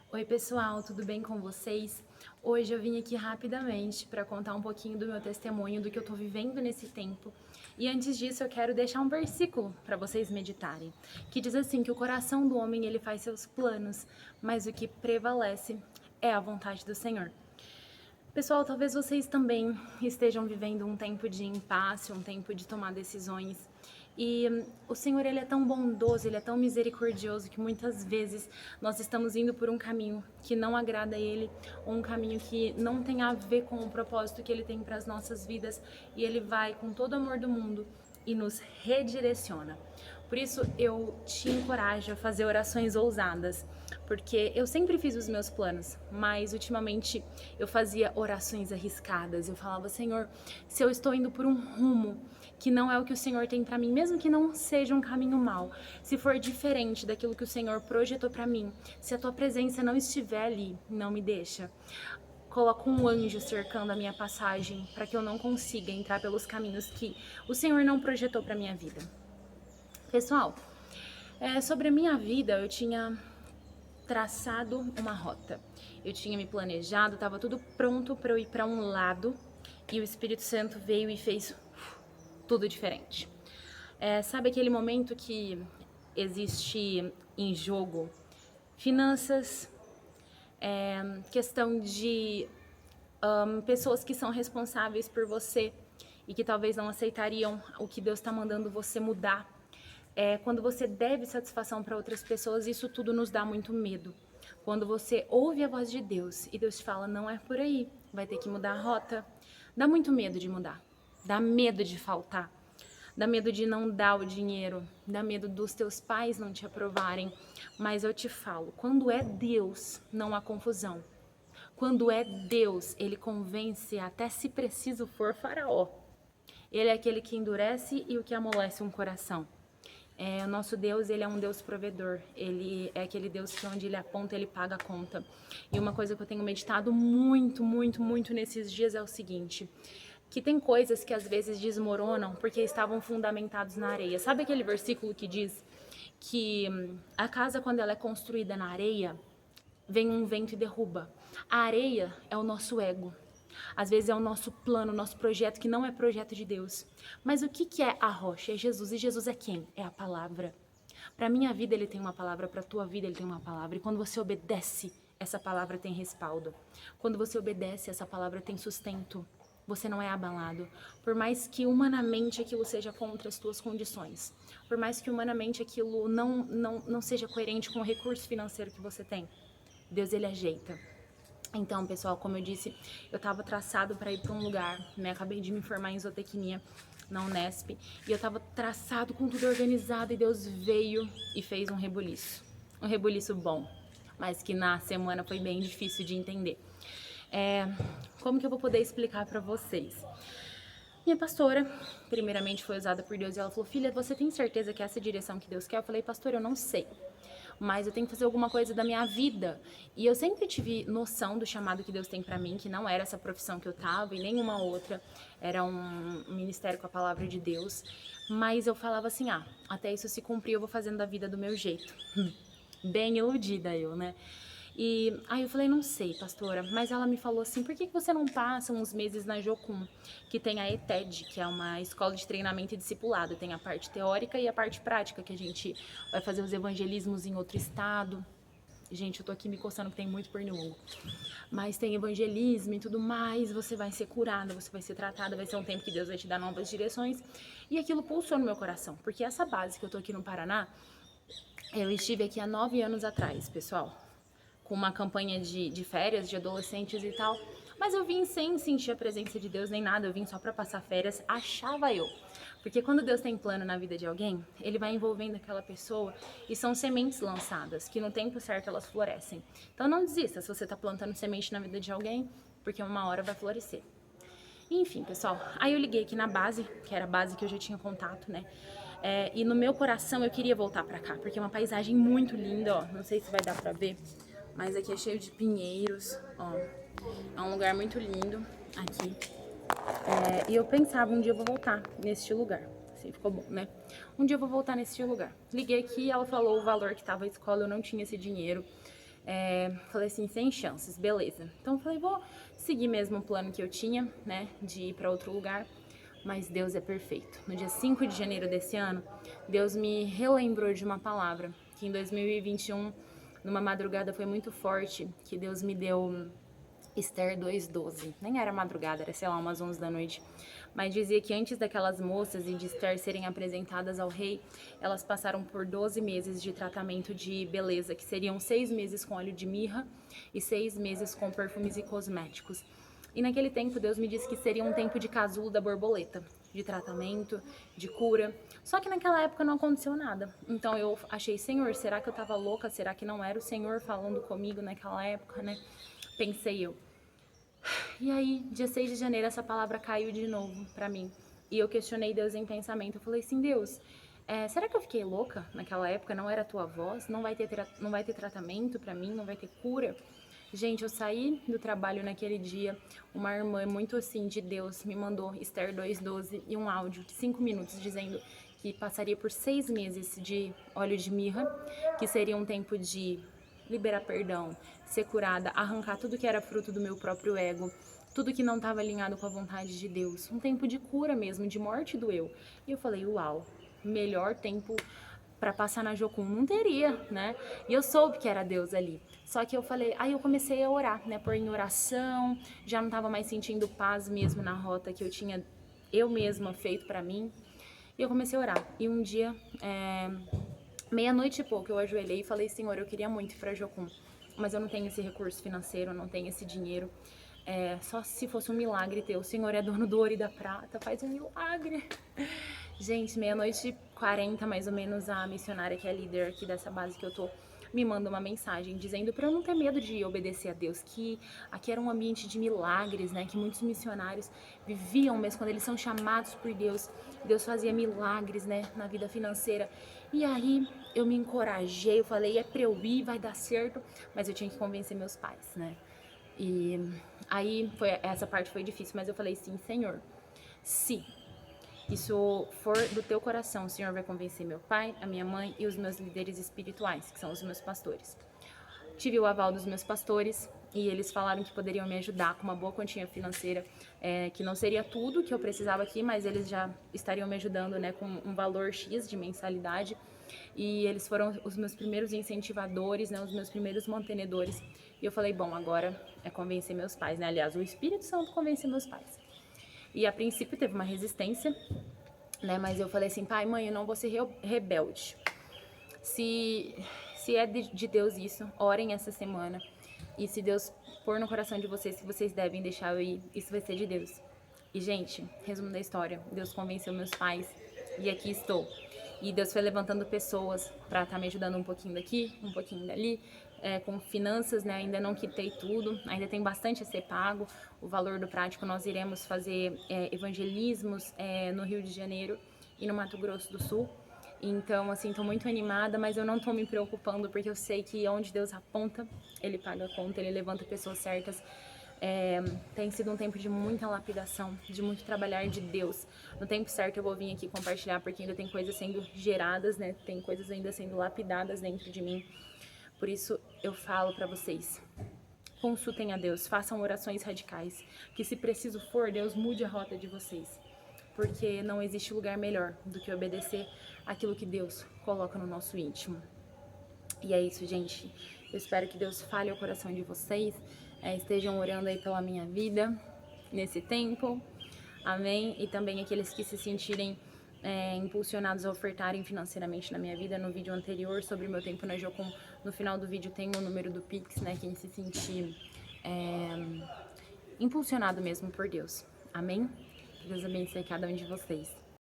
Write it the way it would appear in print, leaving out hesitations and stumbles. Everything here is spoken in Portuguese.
Oi pessoal, tudo bem com vocês? Hoje eu vim aqui rapidamente para contar um pouquinho do meu testemunho, do que eu tô vivendo nesse tempo. E antes disso eu quero deixar um versículo para vocês meditarem, que diz assim que o coração do homem ele faz seus planos, mas o que prevalece é a vontade do Senhor. Pessoal, talvez vocês também estejam vivendo um tempo de impasse, um tempo de tomar decisões. E o Senhor, ele é tão bondoso, ele é tão misericordioso que muitas vezes nós estamos indo por um caminho que não agrada a ele, ou um caminho que não tem a ver com o propósito que ele tem para as nossas vidas, e ele vai com todo o amor do mundo e nos redireciona. Por isso eu te encorajo a fazer orações ousadas, porque eu sempre fiz os meus planos, mas ultimamente eu fazia orações arriscadas. Eu falava: Senhor, se eu estou indo por um rumo que não é o que o Senhor tem para mim, mesmo que não seja um caminho mau, se for diferente daquilo que o Senhor projetou para mim, se a tua presença não estiver ali, não me deixa. Coloca um anjo cercando a minha passagem para que eu não consiga entrar pelos caminhos que o Senhor não projetou para minha vida. Pessoal, sobre a minha vida, eu tinha traçado uma rota. Eu tinha me planejado, estava tudo pronto para eu ir para um lado e o Espírito Santo veio e fez tudo diferente. Sabe aquele momento que existe em jogo finanças, questão de pessoas que são responsáveis por você e que talvez não aceitariam o que Deus está mandando você mudar. Quando você deve satisfação para outras pessoas, isso tudo nos dá muito medo. Quando você ouve a voz de Deus e Deus te fala, não é por aí, vai ter que mudar a rota, dá muito medo de mudar, dá medo de faltar, dá medo de não dar o dinheiro, dá medo dos teus pais não te aprovarem. Mas eu te falo, quando é Deus, não há confusão. Quando é Deus, ele convence até, se preciso for, Faraó. Ele é aquele que endurece e o que amolece um coração. O nosso Deus, ele é um Deus provedor. Ele é aquele Deus que onde ele aponta, ele paga a conta. E uma coisa que eu tenho meditado muito, muito, muito nesses dias é o seguinte: que tem coisas que às vezes desmoronam porque estavam fundamentados na areia. Sabe aquele versículo que diz que a casa, quando ela é construída na areia, vem um vento e derruba? A areia é o nosso ego. Às vezes é o nosso plano, o nosso projeto que não é projeto de Deus. Mas o que é a rocha? É Jesus. E Jesus é quem? É a palavra. Para minha vida ele tem uma palavra, para tua vida ele tem uma palavra. E quando você obedece, essa palavra tem respaldo. Quando você obedece, essa palavra tem sustento. Você não é abalado. Por mais que humanamente aquilo seja contra as tuas condições. Por mais que humanamente aquilo não seja coerente com o recurso financeiro que você tem. Deus, ele ajeita. Então, pessoal, como eu disse, eu estava traçado para ir para um lugar, né? Acabei de me formar em zootecnia na Unesp e eu estava traçado com tudo organizado e Deus veio e fez um rebuliço. Um rebuliço bom, mas que na semana foi bem difícil de entender. Como que eu vou poder explicar para vocês? Minha pastora, primeiramente, foi usada por Deus e ela falou: filha, você tem certeza que é essa direção que Deus quer? Eu falei: pastora, eu não sei, mas eu tenho que fazer alguma coisa da minha vida. E eu sempre tive noção do chamado que Deus tem pra mim, que não era essa profissão que eu tava e nenhuma outra, era um ministério com a palavra de Deus. Mas eu falava assim: até isso se cumprir, eu vou fazendo da vida do meu jeito. Bem iludida eu, né? E aí eu falei: não sei, pastora, mas ela me falou assim: por que você não passa uns meses na Jocum, que tem a ETED, que é uma escola de treinamento e discipulado, tem a parte teórica e a parte prática, que a gente vai fazer os evangelismos em outro estado. Gente, eu tô aqui me coçando porque tem muito pernilongo. Mas tem evangelismo e tudo mais, você vai ser curada, você vai ser tratada, vai ser um tempo que Deus vai te dar novas direções. E aquilo pulsou no meu coração, porque essa base que eu tô aqui no Paraná, eu estive aqui há 9 anos atrás, pessoal, com uma campanha de férias de adolescentes e tal. Mas eu vim sem sentir a presença de Deus nem nada, eu vim só pra passar férias, achava eu. Porque quando Deus tem plano na vida de alguém, ele vai envolvendo aquela pessoa e são sementes lançadas, que no tempo certo elas florescem. Então não desista se você tá plantando semente na vida de alguém, porque uma hora vai florescer. Enfim, pessoal, aí eu liguei aqui na base, que era a base que eu já tinha contato, né? E no meu coração eu queria voltar pra cá, porque é uma paisagem muito linda, ó. Não sei se vai dar pra ver, mas aqui é cheio de pinheiros, ó. É um lugar muito lindo aqui. E eu pensava, um dia eu vou voltar neste lugar. Assim, ficou bom, né? Um dia eu vou voltar nesse lugar. Liguei aqui, ela falou o valor que tava a escola, eu não tinha esse dinheiro. Falei assim, sem chances, beleza. Então eu falei, vou seguir mesmo o plano que eu tinha, né, de ir para outro lugar. Mas Deus é perfeito. No dia 5 de janeiro desse ano, Deus me relembrou de uma palavra que em 2021, numa madrugada foi muito forte, que Deus me deu Esther 2:12. Nem era madrugada, era, sei lá, umas 11 da noite. Mas dizia que antes daquelas moças e de Esther serem apresentadas ao rei, elas passaram por 12 meses de tratamento de beleza, que seriam 6 meses com óleo de mirra e 6 meses com perfumes e cosméticos. E naquele tempo, Deus me disse que seria um tempo de casulo da borboleta, de tratamento, de cura. Só que naquela época não aconteceu nada. Então eu achei, Senhor, será que eu tava louca? Será que não era o Senhor falando comigo naquela época, né? Pensei eu. E aí, dia 6 de janeiro, essa palavra caiu de novo pra mim. E eu questionei Deus em pensamento. Eu falei assim, Deus, será que eu fiquei louca naquela época? Não era a tua voz? Não vai ter tratamento pra mim? Não vai ter cura? Gente, eu saí do trabalho naquele dia, uma irmã muito assim de Deus me mandou Esther 2:12 e um áudio de 5 minutos dizendo que passaria por 6 meses de óleo de mirra, que seria um tempo de liberar perdão, ser curada, arrancar tudo que era fruto do meu próprio ego, tudo que não estava alinhado com a vontade de Deus, um tempo de cura mesmo, de morte do eu. E eu falei, uau, melhor tempo para passar na Jocum não teria, né? E eu soube que era Deus ali. Só que eu falei, aí eu comecei a orar, né? Pôr em oração, já não tava mais sentindo paz mesmo na rota que eu tinha eu mesma feito para mim. E eu comecei a orar. E um dia, meia-noite e pouco, eu ajoelhei e falei, Senhor, eu queria muito ir pra Jocum, mas eu não tenho esse recurso financeiro, eu não tenho esse dinheiro. Só se fosse um milagre teu. O Senhor é dono do ouro e da prata, faz um milagre. Gente, meia-noite e 40, mais ou menos, a missionária que é líder aqui dessa base que eu tô, me manda uma mensagem dizendo para eu não ter medo de obedecer a Deus, que aqui era um ambiente de milagres, né, que muitos missionários viviam, mas quando eles são chamados por Deus, Deus fazia milagres, né, na vida financeira. E aí eu me encorajei, eu falei, é pra eu ir, vai dar certo, mas eu tinha que convencer meus pais, né. E aí essa parte foi difícil, mas eu falei sim, Senhor, se isso for do teu coração, o Senhor vai convencer meu pai, a minha mãe e os meus líderes espirituais, que são os meus pastores. Tive o aval dos meus pastores e eles falaram que poderiam me ajudar com uma boa quantia financeira, que não seria tudo que eu precisava aqui, mas eles já estariam me ajudando, né, com um valor X de mensalidade. E eles foram os meus primeiros incentivadores, né, os meus primeiros mantenedores. E eu falei, bom, agora é convencer meus pais, né? Aliás, o Espírito Santo convenceu meus pais. E a princípio teve uma resistência, né? Mas eu falei assim, pai, mãe, eu não vou ser rebelde. Se é de Deus isso, orem essa semana. E se Deus pôr no coração de vocês que vocês devem deixar eu ir, isso vai ser de Deus. E, gente, resumo da história, Deus convenceu meus pais e aqui estou. E Deus foi levantando pessoas para estar me ajudando um pouquinho daqui, um pouquinho dali, com finanças, né? Ainda não quitei tudo, ainda tem bastante a ser pago. O valor do prático, nós iremos fazer evangelismos no Rio de Janeiro e no Mato Grosso do Sul. Então, assim, tô muito animada, mas eu não tô me preocupando, porque eu sei que onde Deus aponta, Ele paga a conta, Ele levanta pessoas certas. Tem sido um tempo de muita lapidação, de muito trabalhar de Deus. No tempo certo eu vou vir aqui compartilhar, porque ainda tem coisas sendo geradas, né? Tem coisas ainda sendo lapidadas dentro de mim. Por isso eu falo pra vocês, consultem a Deus, façam orações radicais, que se preciso for, Deus mude a rota de vocês. Porque não existe lugar melhor do que obedecer aquilo que Deus coloca no nosso íntimo. E é isso, gente. Eu espero que Deus fale ao coração de vocês, estejam orando aí pela minha vida nesse tempo. Amém? E também aqueles que se sentirem impulsionados a ofertarem financeiramente na minha vida. No vídeo anterior sobre o meu tempo na Jocum, no final do vídeo tem o número do Pix, né? Quem se sentir impulsionado mesmo por Deus. Amém? Que Deus abençoe cada um de vocês.